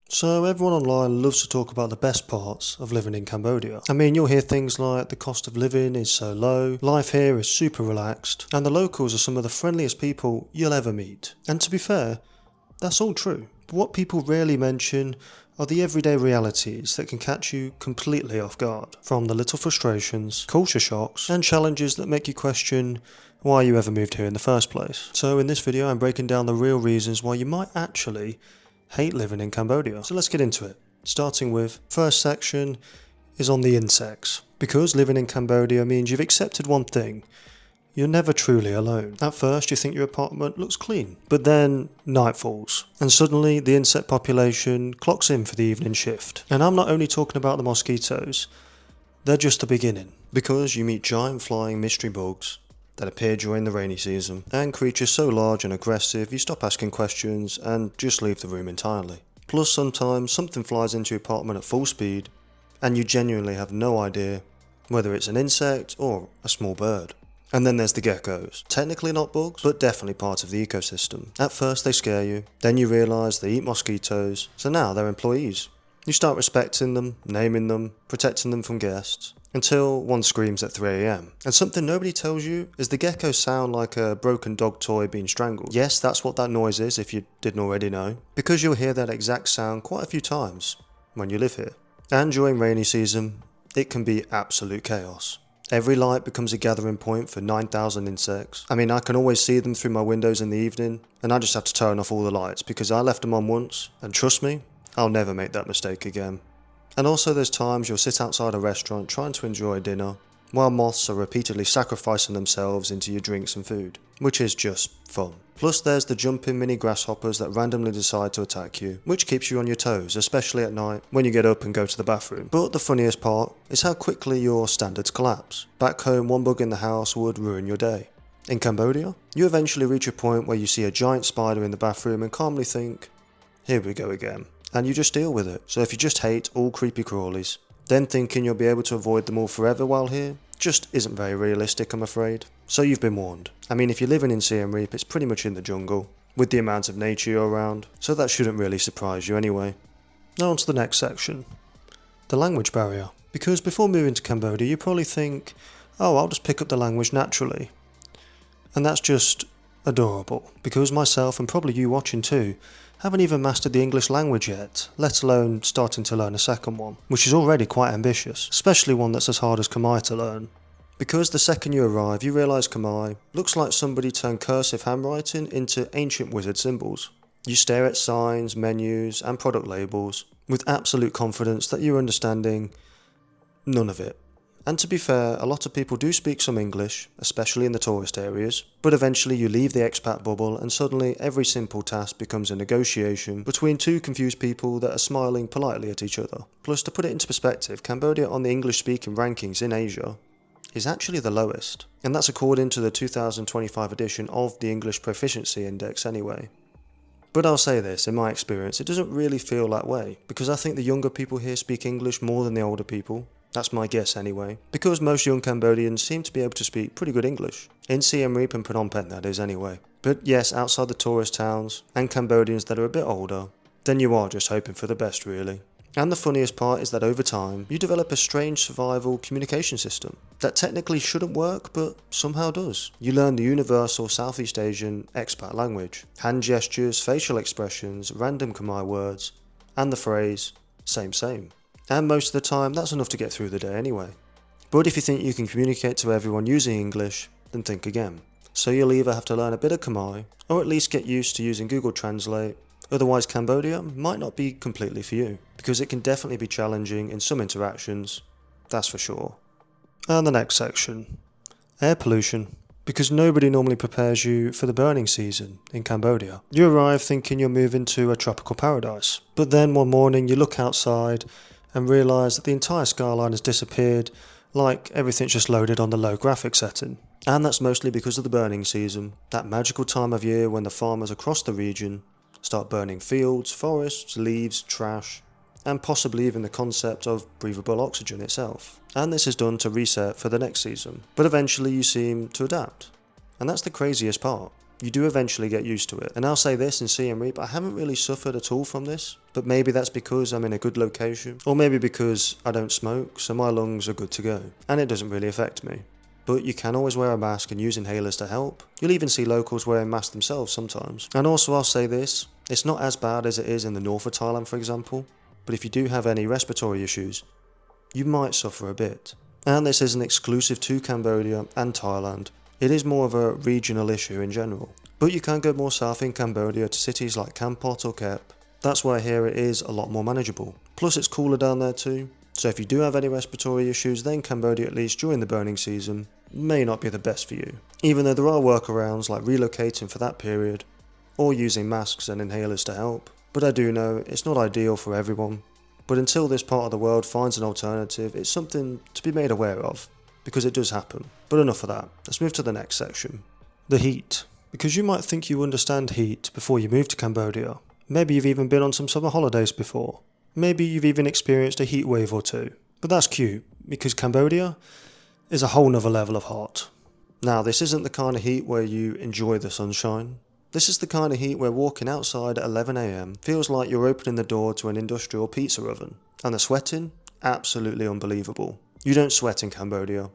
So everyone online loves to talk about the best parts of living in Cambodia. I mean, you'll hear things like the cost of living is so low, life here is super relaxed, and the locals are some of the friendliest people you'll ever meet. And to be fair, that's all true. But what people rarely mention are the everyday realities that can catch you completely off guard. From the little frustrations, culture shocks, and challenges that make you question why you ever moved here in the first place. So in this video I'm breaking down the real reasons why you might actually hate living in Cambodia. So let's get into it. Starting with, first section is on the insects. Because living in Cambodia means you've accepted one thing: you're never truly alone. At first you think your apartment looks clean, but then night falls, and suddenly the insect population clocks in for the evening shift. And I'm not only talking about the mosquitoes, they're just the beginning. Because you meet giant flying mystery bugs that appear during the rainy season, and creatures so large and aggressive you stop asking questions and just leave the room entirely. Plus sometimes something flies into your apartment at full speed and you genuinely have no idea whether it's an insect or a small bird. And then there's the geckos. Technically not bugs, but definitely part of the ecosystem. At first they scare you, then you realise they eat mosquitoes, so now they're employees. You start respecting them, naming them, protecting them from guests, until one screams at 3 AM. And something nobody tells you is the geckos sound like a broken dog toy being strangled. Yes, that's what that noise is if you didn't already know, because you'll hear that exact sound quite a few times when you live here. And during rainy season, it can be absolute chaos. Every light becomes a gathering point for 9,000 insects. I mean, I can always see them through my windows in the evening, and I just have to turn off all the lights because I left them on once, and trust me, I'll never make that mistake again. And also there's times you'll sit outside a restaurant trying to enjoy dinner, while moths are repeatedly sacrificing themselves into your drinks and food, which is just fun. Plus there's the jumping mini grasshoppers that randomly decide to attack you, which keeps you on your toes, especially at night when you get up and go to the bathroom. But the funniest part is how quickly your standards collapse. Back home, one bug in the house would ruin your day. In Cambodia, you eventually reach a point where you see a giant spider in the bathroom and calmly think, here we go again. And you just deal with it. So if you just hate all creepy crawlies, then thinking you'll be able to avoid them all forever while here just isn't very realistic, I'm afraid. So you've been warned. I mean, if you're living in Siem Reap, it's pretty much in the jungle, with the amount of nature you're around, so that shouldn't really surprise you anyway. Now on to the next section. The language barrier. Because before moving to Cambodia, you probably think, oh, I'll just pick up the language naturally. And that's just adorable, because myself, and probably you watching too, haven't even mastered the English language yet, let alone starting to learn a second one, which is already quite ambitious, especially one that's as hard as Khmer to learn. Because the second you arrive, you realise Khmer looks like somebody turned cursive handwriting into ancient wizard symbols. You stare at signs, menus, and product labels with absolute confidence that you're understanding none of it. And to be fair, a lot of people do speak some English, especially in the tourist areas, but eventually you leave the expat bubble and suddenly every simple task becomes a negotiation between two confused people that are smiling politely at each other. Plus, to put it into perspective, Cambodia on the English-speaking rankings in Asia is actually the lowest, and that's according to the 2025 edition of the English Proficiency Index anyway. But I'll say this, in my experience, it doesn't really feel that way, because I think the younger people here speak English more than the older people. That's my guess anyway, because most young Cambodians seem to be able to speak pretty good English. In Siem Reap and Phnom Penh, that is anyway. But yes, outside the tourist towns, and Cambodians that are a bit older, then you are just hoping for the best really. And the funniest part is that over time, you develop a strange survival communication system that technically shouldn't work, but somehow does. You learn the universal Southeast Asian expat language, hand gestures, facial expressions, random Khmer words, and the phrase, same same. And most of the time, that's enough to get through the day anyway. But if you think you can communicate to everyone using English, then think again. So you'll either have to learn a bit of Khmer, or at least get used to using Google Translate, otherwise Cambodia might not be completely for you, because it can definitely be challenging in some interactions, that's for sure. And the next section. Air pollution. Because nobody normally prepares you for the burning season in Cambodia. You arrive thinking you're moving to a tropical paradise, but then one morning you look outside and realise that the entire skyline has disappeared, like everything's just loaded on the low graphic setting. And that's mostly because of the burning season, that magical time of year when the farmers across the region start burning fields, forests, leaves, trash, and possibly even the concept of breathable oxygen itself. And this is done to reset for the next season, but eventually you seem to adapt. And that's the craziest part. you do eventually get used to it. And I'll say this in Siem Reap, I haven't really suffered at all from this, but maybe that's because I'm in a good location, or maybe because I don't smoke, so my lungs are good to go, and it doesn't really affect me. But you can always wear a mask and use inhalers to help. You'll even see locals wearing masks themselves sometimes. And also I'll say this, it's not as bad as it is in the north of Thailand, for example, but if you do have any respiratory issues, you might suffer a bit. And this isn't exclusive to Cambodia and Thailand. It is more of a regional issue in general. But you can go more south in Cambodia to cities like Kampot or Kep. That's why here it is a lot more manageable. Plus it's cooler down there too. So if you do have any respiratory issues, then Cambodia, at least during the burning season, may not be the best for you. Even though there are workarounds like relocating for that period, or using masks and inhalers to help. But I do know it's not ideal for everyone. But until this part of the world finds an alternative, it's something to be made aware of, because it does happen. But enough of that, let's move to the next section. The heat. Because you might think you understand heat before you move to Cambodia. Maybe you've even been on some summer holidays before. Maybe you've even experienced a heat wave or two. But that's cute, because Cambodia is a whole nother level of hot. Now, this isn't the kind of heat where you enjoy the sunshine. This is the kind of heat where walking outside at 11 AM feels like you're opening the door to an industrial pizza oven. And the sweating? Absolutely unbelievable. You don't sweat in Cambodia.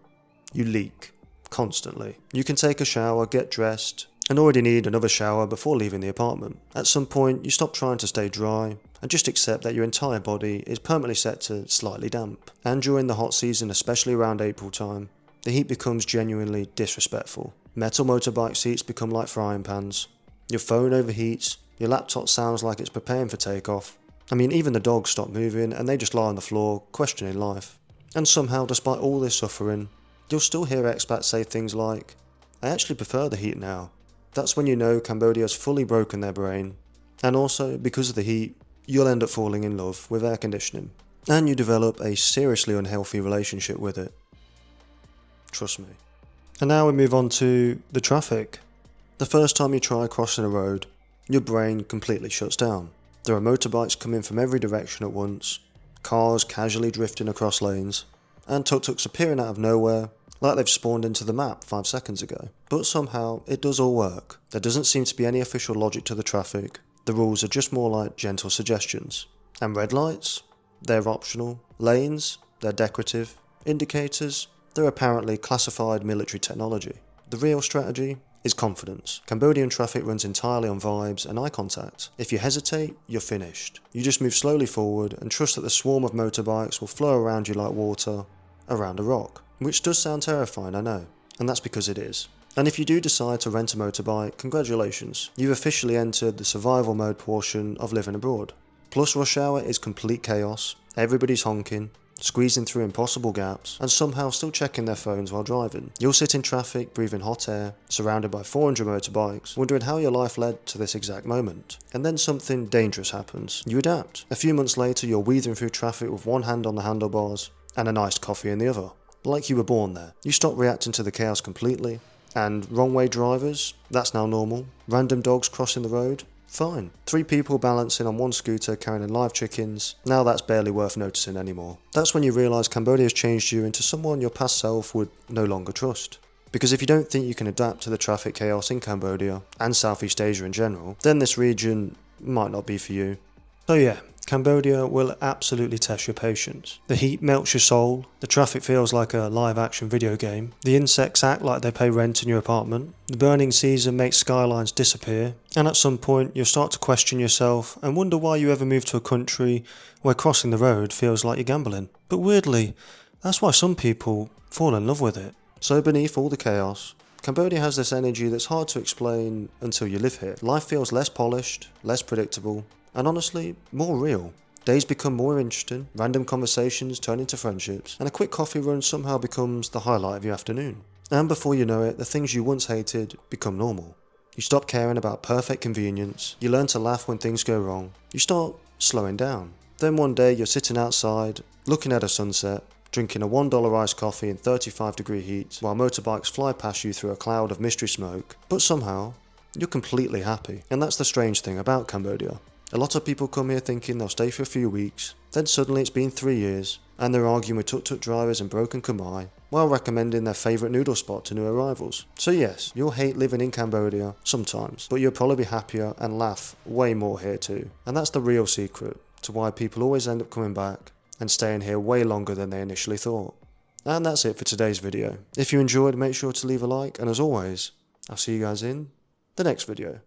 You leak. Constantly. You can take a shower, get dressed, and already need another shower before leaving the apartment. At some point, you stop trying to stay dry, and just accept that your entire body is permanently set to slightly damp. And during the hot season, especially around April time, the heat becomes genuinely disrespectful. Metal motorbike seats become like frying pans. Your phone overheats, your laptop sounds like it's preparing for takeoff. I mean, even the dogs stop moving and they just lie on the floor, questioning life. And somehow, despite all this suffering, you'll still hear expats say things like, "I actually prefer the heat now." That's when you know Cambodia's fully broken their brain. And also, because of the heat, you'll end up falling in love with air conditioning. And you develop a seriously unhealthy relationship with it. Trust me. And now we move on to the traffic. The first time you try crossing a road, your brain completely shuts down. There are motorbikes coming from every direction at once, cars casually drifting across lanes, and tuk-tuks appearing out of nowhere, like they've spawned into the map 5 seconds ago. But somehow, it does all work. There doesn't seem to be any official logic to the traffic. The rules are just more like gentle suggestions. And red lights? They're optional. Lanes? They're decorative. Indicators? They're apparently classified military technology. The real strategy is confidence. Cambodian traffic runs entirely on vibes and eye contact. If you hesitate, you're finished. You just move slowly forward and trust that the swarm of motorbikes will flow around you like water around a rock. Which does sound terrifying, I know, and that's because it is. And if you do decide to rent a motorbike, congratulations, you've officially entered the survival mode portion of living abroad. Plus rush hour is complete chaos, everybody's honking, squeezing through impossible gaps, and somehow still checking their phones while driving. You'll sit in traffic, breathing hot air, surrounded by 400 motorbikes, wondering how your life led to this exact moment. And then something dangerous happens. You adapt. A few months later, you're weaving through traffic with one hand on the handlebars, and an iced coffee in the other. Like you were born there. You stop reacting to the chaos completely, and wrong way drivers, that's now normal. Random dogs crossing the road, fine. 3 people balancing on one scooter carrying live chickens, now that's barely worth noticing anymore. That's when you realise Cambodia's changed you into someone your past self would no longer trust. Because if you don't think you can adapt to the traffic chaos in Cambodia, and Southeast Asia in general, then this region might not be for you. So yeah, Cambodia will absolutely test your patience. The heat melts your soul, the traffic feels like a live action video game, the insects act like they pay rent in your apartment, the burning season makes skylines disappear, and at some point you'll start to question yourself and wonder why you ever moved to a country where crossing the road feels like you're gambling. But weirdly, that's why some people fall in love with it. So beneath all the chaos, Cambodia has this energy that's hard to explain until you live here. Life feels less polished, less predictable, and honestly, more real. Days become more interesting, random conversations turn into friendships, and a quick coffee run somehow becomes the highlight of your afternoon. And before you know it, the things you once hated become normal. You stop caring about perfect convenience, you learn to laugh when things go wrong, you start slowing down. Then one day you're sitting outside, looking at a sunset, drinking a $1 iced coffee in 35-degree heat, while motorbikes fly past you through a cloud of mystery smoke, but somehow, you're completely happy. And that's the strange thing about Cambodia. A lot of people come here thinking they'll stay for a few weeks, Then suddenly it's been 3 years, and they're arguing with tuk-tuk drivers and broken Khmer, while recommending their favourite noodle spot to new arrivals. So yes, you'll hate living in Cambodia sometimes, but you'll probably be happier and laugh way more here too. And that's the real secret to why people always end up coming back and staying here way longer than they initially thought. And that's it for today's video. If you enjoyed, make sure to leave a like, and as always, I'll see you guys in the next video.